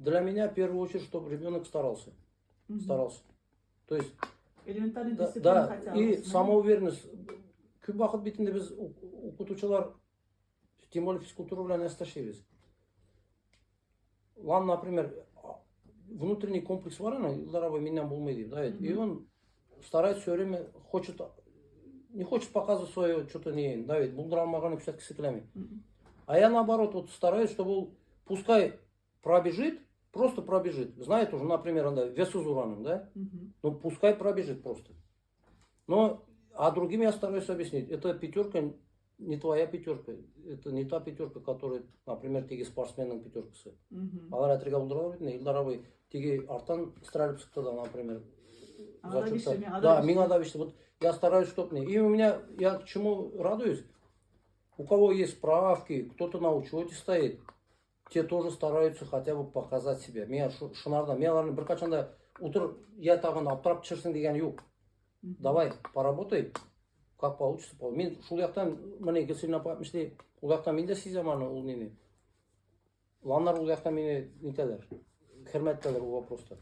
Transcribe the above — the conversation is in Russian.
для меня в первую очередь, чтобы ребенок старался. Старался. То есть, Элементарный да, дисциплина да, хотя и бы. самоуверенность. Көп уақыт бетінде біз оқытушылар, тем более физкультура белән әстәшебез. Ладно, например, внутренний комплекс var ana, yıllar abi minnan bulmayı да, и он старается все время, не хочет показывать свое что-то не, да, ведь бұл драмаға писать кісі. А я наоборот вот стараюсь, чтобы он, пускай пробежит, просто пробежит. Знает уже, например, вес узураным, да? Ну пускай пробежит просто. Но, а другим я стараюсь объяснить, это пятерка не твоя пятерка, это не та пятерка, которая, например, теги спортсменның пятеркасы. Алар әтірге бұлдырға бетіне, елдар абай теги артан стреліп шықты да, например. Да, меня давишься. Вот я стараюсь, чтобы не. И у меня, я к чему радуюсь, у кого есть справки, кто-то на учете стоит, те тоже стараются хотя бы показать себя. Меня шынарда, мен бір қачанда утыр, я тағын аптырап түсірсің деген yok. Давай, поработай, как получится. Мен шул яқтан, міне кесілін апатмышты, ол яқтан мен де сезем аны, ол нені. Ланнар ол яқтан мені нетелер, хірметтелер ол вопроста.